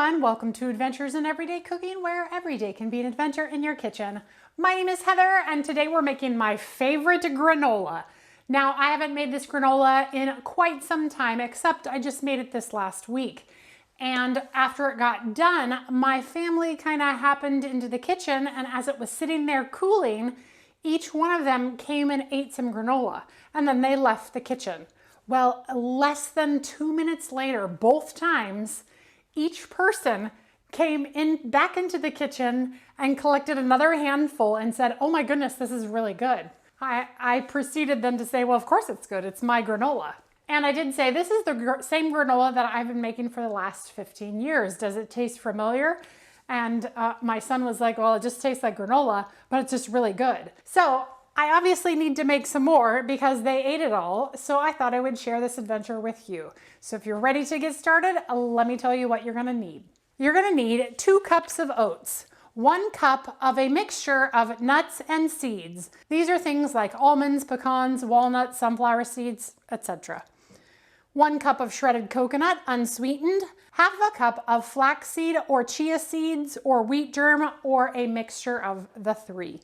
everyone, welcome to Adventures in Everyday Cooking, where every day can be an adventure in your kitchen. My name is Heather, and today we're making my favorite granola. Now, I haven't made this granola in quite some time, except I just made it this last week. And after it got done, my family kind of happened into the kitchen, and as it was sitting there cooling, each one of them came and ate some granola, and then they left the kitchen. Well, less than 2 minutes later, both times, each person came back into the kitchen and collected another handful and said, "Oh my goodness, this is really good." I proceeded then to say, well, of course it's good. It's my granola. And I did say, this is the same granola that I've been making for the last 15 years. Does it taste familiar? And my son was like, well, it just tastes like granola, but it's just really good. So I obviously need to make some more because they ate it all. So I thought I would share this adventure with you. So if you're ready to get started, let me tell you what you're gonna need. You're gonna need 2 cups of oats, 1 cup of a mixture of nuts and seeds. These are things like almonds, pecans, walnuts, sunflower seeds, etc. 1 cup of shredded coconut, unsweetened, half a cup of flaxseed or chia seeds or wheat germ or a mixture of the 3.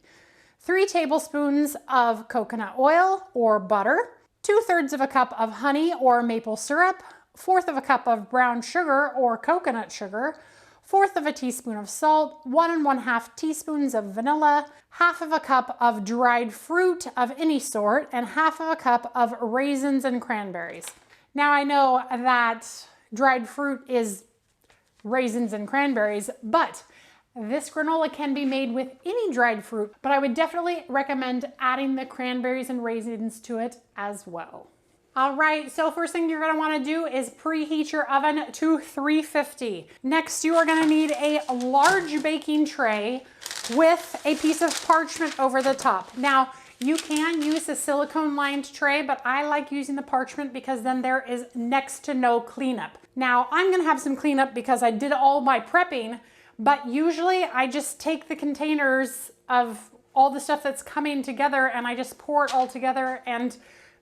3 tablespoons of coconut oil or butter, 2/3 of a cup of honey or maple syrup, 1/4 of a cup of brown sugar or coconut sugar, 1/4 of a teaspoon of salt, 1 1/2 teaspoons of vanilla, 1/2 of a cup of dried fruit of any sort, and 1/2 of a cup of raisins and cranberries. Now I know that dried fruit is raisins and cranberries, but this granola can be made with any dried fruit, but I would definitely recommend adding the cranberries and raisins to it as well. All right, so first thing you're gonna wanna do is preheat your oven to 350. Next, you are gonna need a large baking tray with a piece of parchment over the top. Now, you can use a silicone lined tray, but I like using the parchment because then there is next to no cleanup. Now, I'm gonna have some cleanup because I did all my prepping, but usually I just take the containers of all the stuff that's coming together and I just pour it all together and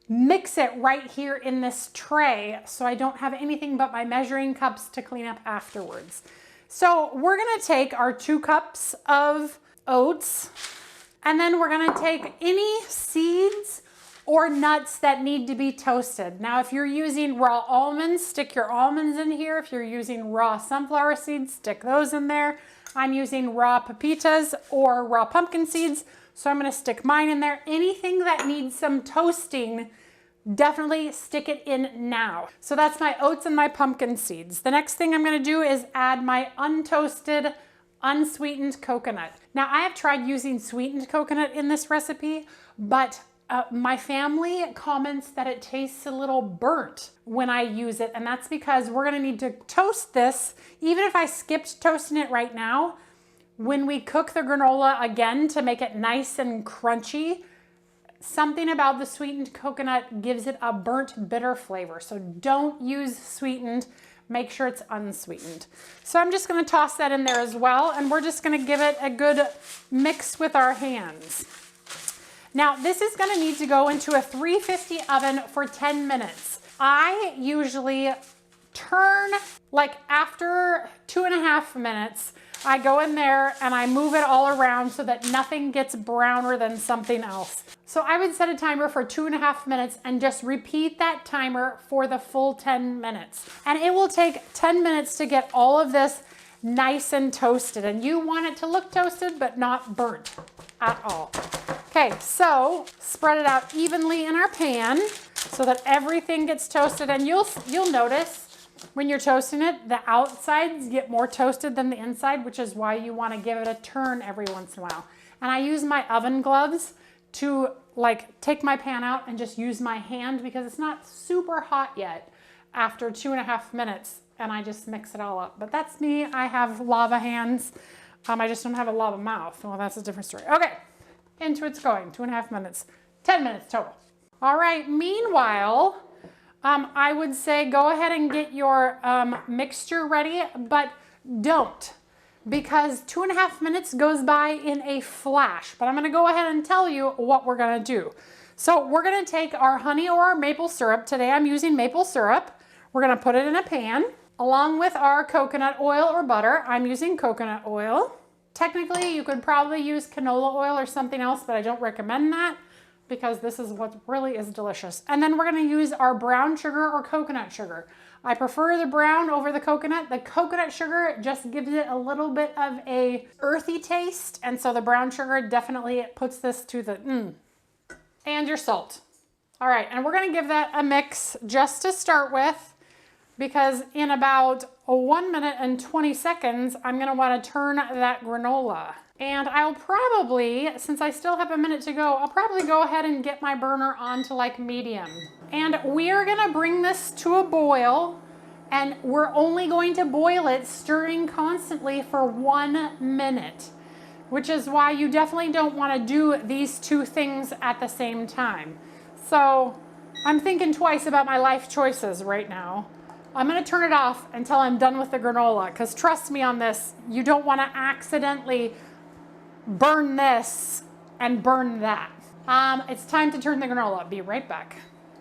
mix it right here in this tray so I don't have anything but my measuring cups to clean up afterwards. So we're gonna take our 2 cups of oats, and then we're gonna take any seeds or nuts that need to be toasted. Now, if you're using raw almonds, stick your almonds in here. If you're using raw sunflower seeds, stick those in there. I'm using raw pepitas or raw pumpkin seeds, so I'm gonna stick mine in there. Anything that needs some toasting, definitely stick it in now. So that's my oats and my pumpkin seeds. The next thing I'm gonna do is add my untoasted, unsweetened coconut. Now, I have tried using sweetened coconut in this recipe, but my family comments that it tastes a little burnt when I use it, and that's because we're gonna need to toast this. Even if I skipped toasting it right now, when we cook the granola again to make it nice and crunchy, something about the sweetened coconut gives it a burnt, bitter flavor. So don't use sweetened, make sure it's unsweetened. So I'm just gonna toss that in there as well, and we're just gonna give it a good mix with our hands. Now, this is gonna need to go into a 350 oven for 10 minutes. I usually turn, like after 2.5 minutes, I go in there and I move it all around so that nothing gets browner than something else. So I would set a timer for 2.5 minutes and just repeat that timer for the full 10 minutes. And it will take 10 minutes to get all of this nice and toasted. And you want it to look toasted, but not burnt at all. Okay, so spread it out evenly in our pan so that everything gets toasted. And you'll notice when you're toasting it, the outsides get more toasted than the inside, which is why you want to give it a turn every once in a while. And I use my oven gloves to like take my pan out and just use my hand because it's not super hot yet after 2.5 minutes, and I just mix it all up. But that's me. I have lava hands. I just don't have a lava mouth. Well, that's a different story. Okay. Into it's going, 2.5 minutes, 10 minutes total. All right, meanwhile, I would say go ahead and get your mixture ready, but don't, because 2.5 minutes goes by in a flash. But I'm gonna go ahead and tell you what we're gonna do. So we're gonna take our honey or our maple syrup. Today I'm using maple syrup. We're gonna put it in a pan. along with our coconut oil or butter. I'm using coconut oil. Technically, you could probably use canola oil or something else, but I don't recommend that because this is what really is delicious. And then we're gonna use our brown sugar or coconut sugar. I prefer the brown over the coconut. The coconut sugar just gives it a little bit of a earthy taste, and so the brown sugar definitely puts this to the And your salt. All right, and we're gonna give that a mix just to start with, because in about 1 minute and 20 seconds, I'm gonna wanna turn that granola. And I'll probably, since I still have a minute to go, I'll probably go ahead and get my burner on to like medium. And we are gonna bring this to a boil, and we're only going to boil it, stirring constantly for 1 minute, which is why you definitely don't wanna do these two things at the same time. So I'm thinking twice about my life choices right now. I'm gonna turn it off until I'm done with the granola, because trust me on this, you don't wanna accidentally burn this and burn that. It's time to turn the granola. Be right back.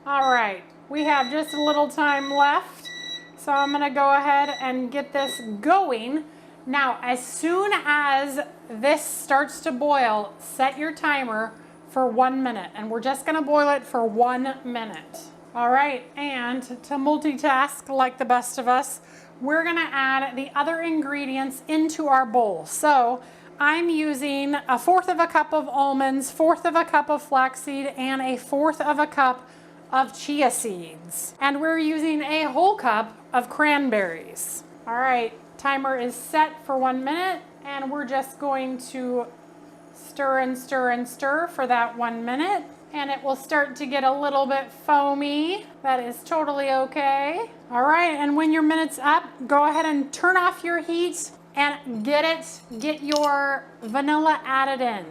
All right, we have just a little time left, so I'm gonna go ahead and get this going. Now, as soon as this starts to boil, set your timer for 1 minute, and we're just gonna boil it for 1 minute. All right, and to multitask like the best of us, we're gonna add the other ingredients into our bowl. So I'm using 1/4 of a cup of almonds, 1/4 of a cup of flaxseed, and 1/4 of a cup of chia seeds. And we're using a whole cup of cranberries. All right, timer is set for 1 minute, and we're just going to stir and stir and stir for that 1 minute. And it will start to get a little bit foamy. That is totally okay. All right, and when your minute's up, go ahead and turn off your heat and get your vanilla added in.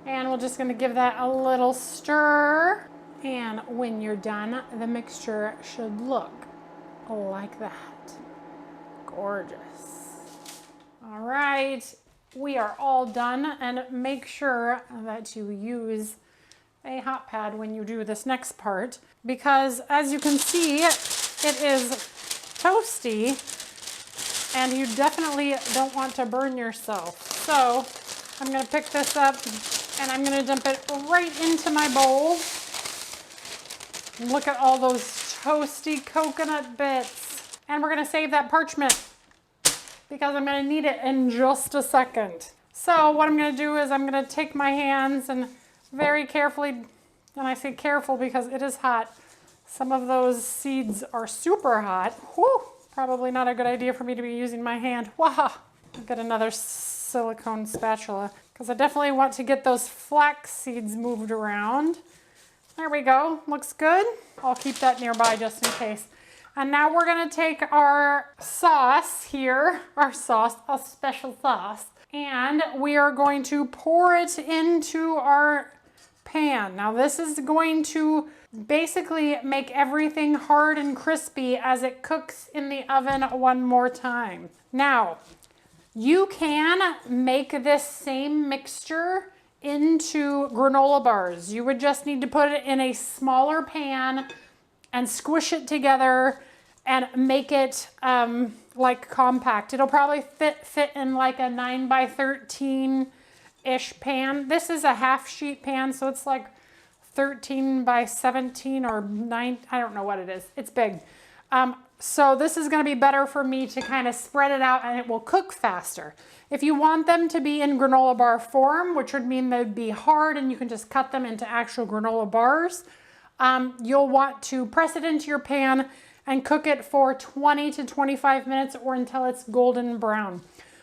And we're just gonna give that a little stir. And when you're done, the mixture should look like that. Gorgeous. All right, we are all done, and make sure that you use a hot pad when you do this next part, because as you can see, it is toasty and you definitely don't want to burn yourself. So I'm gonna pick this up and I'm gonna dump it right into my bowl. Look at all those toasty coconut bits. And we're gonna save that parchment because I'm gonna need it in just a second. So what I'm gonna do is I'm gonna take my hands and very carefully, and I say careful because it is hot. Some of those seeds are super hot. Whew, probably not a good idea for me to be using my hand. Wow, I've got another silicone spatula because I definitely want to get those flax seeds moved around. There we go, looks good. I'll keep that nearby just in case. And now we're gonna take our sauce here, a special sauce, and we are going to pour it into our pan. Now this is going to basically make everything hard and crispy as it cooks in the oven one more time. Now, you can make this same mixture into granola bars. You would just need to put it in a smaller pan and squish it together and make it like compact. It'll probably fit in like a 9 by 13-ish pan. This is a half sheet pan, so it's like 13 by 17 or 9, I don't know what it is. It's big. So this is gonna be better for me to kind of spread it out and it will cook faster. If you want them to be in granola bar form, which would mean they'd be hard and you can just cut them into actual granola bars, you'll want to press it into your pan and cook it for 20 to 25 minutes or until it's golden brown.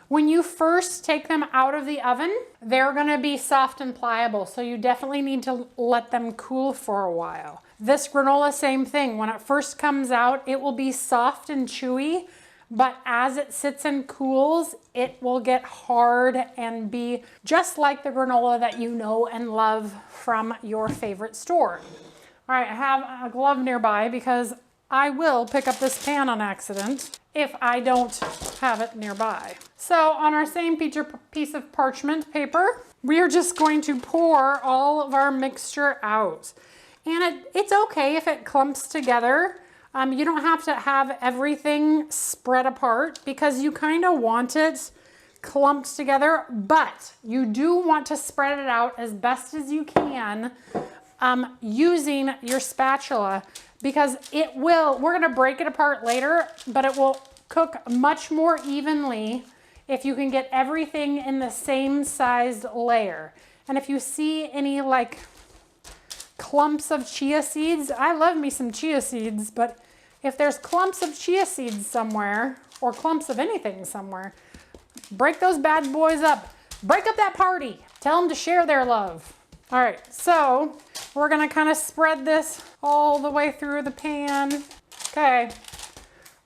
When you first take them out of the oven, they're gonna be soft and pliable, so you definitely need to let them cool for a while. This granola, same thing. When it first comes out, it will be soft and chewy, but as it sits and cools, it will get hard and be just like the granola that you know and love from your favorite store. All right, I have a glove nearby because I will pick up this pan on accident if I don't have it nearby. So on our same piece of parchment paper, we are just going to pour all of our mixture out. And it's okay if it clumps together. You don't have to have everything spread apart because you kind of want it clumped together, but you do want to spread it out as best as you can using your spatula, because it will, we're gonna break it apart later, but it will cook much more evenly if you can get everything in the same sized layer. And if you see any like clumps of chia seeds, I love me some chia seeds, but if there's clumps of chia seeds somewhere or clumps of anything somewhere, break those bad boys up. Break up that party. Tell them to share their love. All right, so we're gonna kind of spread this all the way through the pan. Okay,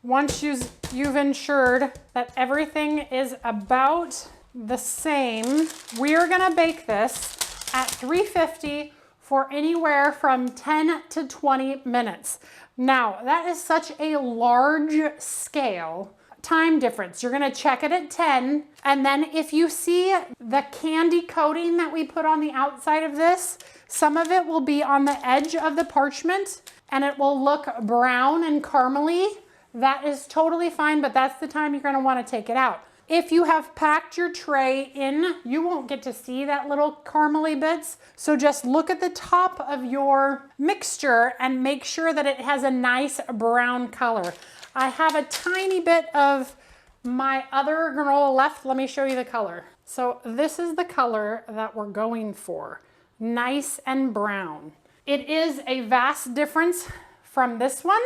once you've ensured that everything is about the same, we are gonna bake this at 350 for anywhere from 10 to 20 minutes. Now, that is such a large scale time difference. You're gonna check it at 10, and then if you see the candy coating that we put on the outside of this, some of it will be on the edge of the parchment and it will look brown and caramely. That is totally fine, but that's the time you're gonna wanna take it out. If you have packed your tray in, you won't get to see that little caramely bits. So just look at the top of your mixture and make sure that it has a nice brown color. I have a tiny bit of my other granola left. Let me show you the color. So this is the color that we're going for. Nice and brown. It is a vast difference from this one.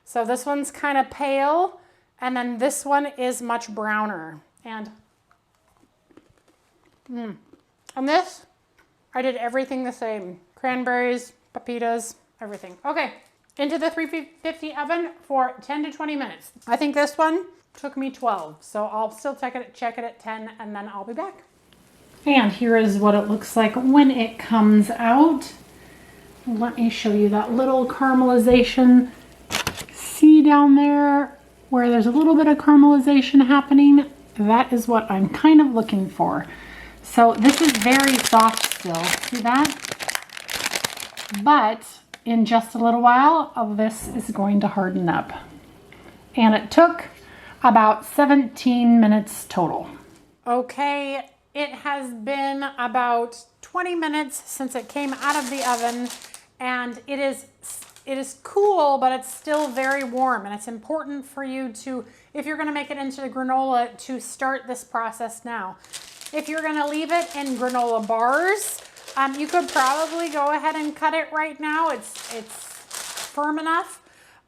So this one's kind of pale, and then this one is much browner. And this, I did everything the same. Cranberries, pepitas, everything. Okay, into the 350 oven for 10 to 20 minutes. I think this one took me 12, so I'll still check it at 10, and then I'll be back. And here is what it looks like when it comes out. Let me show you that little caramelization. See down there where there's a little bit of caramelization happening? That is what I'm kind of looking for. So this is very soft still, see that? But in just a little while, this is going to harden up. And it took about 17 minutes total. Okay, it has been about 20 minutes since it came out of the oven, and it is cool, but it's still very warm, and it's important for you to, if you're gonna make it into the granola, to start this process now. If you're gonna leave it in granola bars, you could probably go ahead and cut it right now. It's firm enough,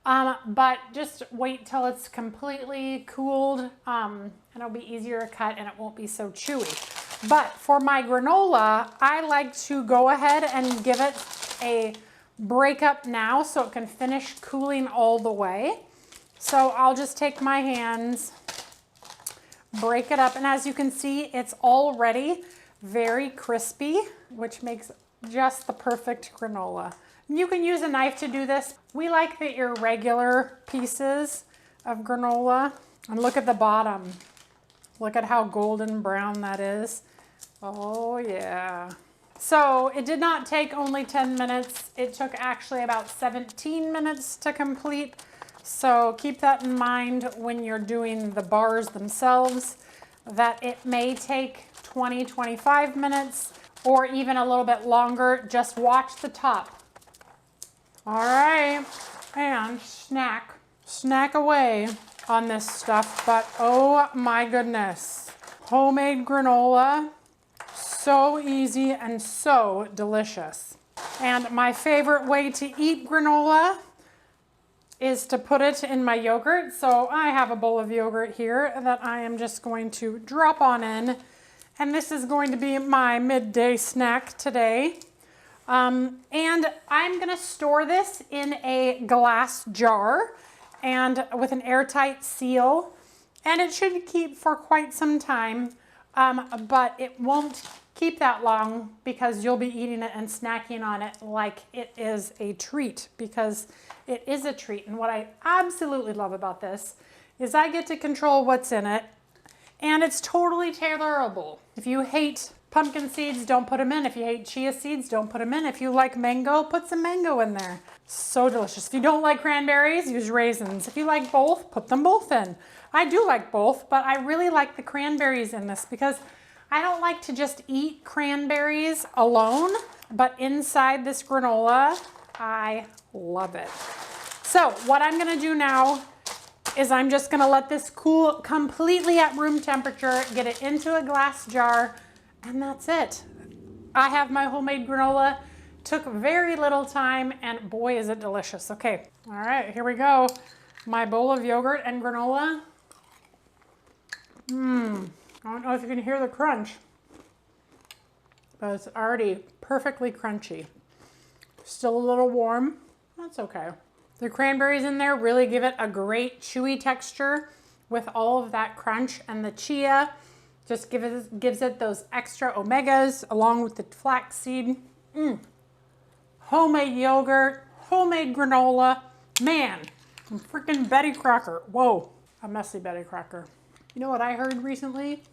but just wait till it's completely cooled, and it'll be easier to cut and it won't be so chewy. But for my granola, I like to go ahead and give it a break up now so it can finish cooling all the way. So I'll just take my hands, break it up, and as you can see, it's already very crispy, which makes just the perfect granola. You can use a knife to do this. We like the irregular pieces of granola. And look at the bottom. Look at how golden brown that is. Oh yeah. So it did not take only 10 minutes. It took actually about 17 minutes to complete. So keep that in mind when you're doing the bars themselves, that it may take 20, 25 minutes or even a little bit longer. Just watch the top. All right, and snack away on this stuff, but oh my goodness. Homemade granola, so easy and so delicious. And my favorite way to eat granola is to put it in my yogurt. So I have a bowl of yogurt here that I am just going to drop on in. And this is going to be my midday snack today. And I'm gonna store this in a glass jar and with an airtight seal. And it should keep for quite some time, but it won't keep that long because you'll be eating it and snacking on it like it is a treat, because it is a treat. And what I absolutely love about this is I get to control what's in it, and it's totally tailorable. If you hate pumpkin seeds, don't put them in. If you hate chia seeds, don't put them in. If you like mango, put some mango in there. So delicious. If you don't like cranberries, use raisins. If you like both, put them both in. I do like both, but I really like the cranberries in this because I don't like to just eat cranberries alone, but inside this granola, I love it. So what I'm gonna do now is I'm just gonna let this cool completely at room temperature, get it into a glass jar, and that's it. I have my homemade granola. Took very little time, and boy, is it delicious. Okay, all right, here we go. My bowl of yogurt and granola. I don't know if you can hear the crunch, but it's already perfectly crunchy. Still a little warm, that's okay. The cranberries in there really give it a great chewy texture with all of that crunch, and the chia just gives it those extra omegas along with the flaxseed. Homemade yogurt, homemade granola. Man, I'm freaking Betty Crocker. Whoa, a messy Betty Crocker. You know what I heard recently?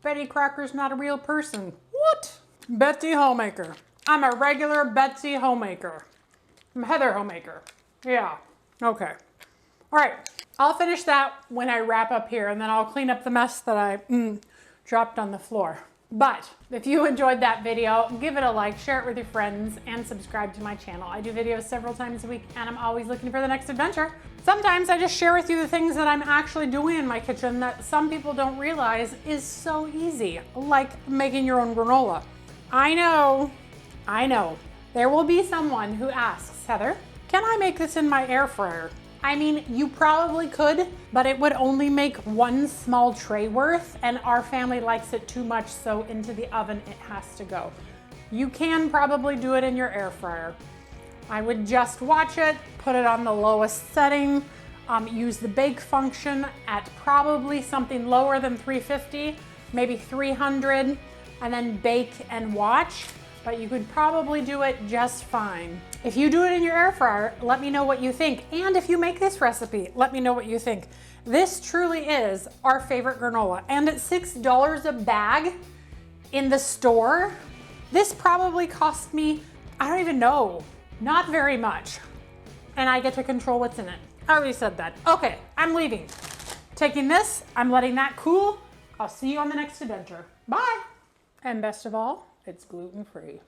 Betty Crocker's not a real person. What? Betsy Homemaker. I'm a regular Betsy Homemaker. I'm Heather Homemaker. Yeah, okay. All right, I'll finish that when I wrap up here, and then I'll clean up the mess that I dropped on the floor. But if you enjoyed that video, give it a like, share it with your friends, and subscribe to my channel. I do videos several times a week, and I'm always looking for the next adventure. Sometimes I just share with you the things that I'm actually doing in my kitchen that some people don't realize is so easy, like making your own granola. I know. There will be someone who asks, Heather, can I make this in my air fryer? I mean, you probably could, but it would only make one small tray worth, and our family likes it too much, so into the oven it has to go. You can probably do it in your air fryer. I would just watch it, put it on the lowest setting, use the bake function at probably something lower than 350, maybe 300, and then bake and watch. But you could probably do it just fine. If you do it in your air fryer, let me know what you think. And if you make this recipe, let me know what you think. This truly is our favorite granola. And at $6 a bag in the store, this probably cost me, I don't even know, not very much. And I get to control what's in it. I already said that. Okay, I'm leaving. Taking this, I'm letting that cool. I'll see you on the next adventure. Bye. And best of all, it's gluten-free.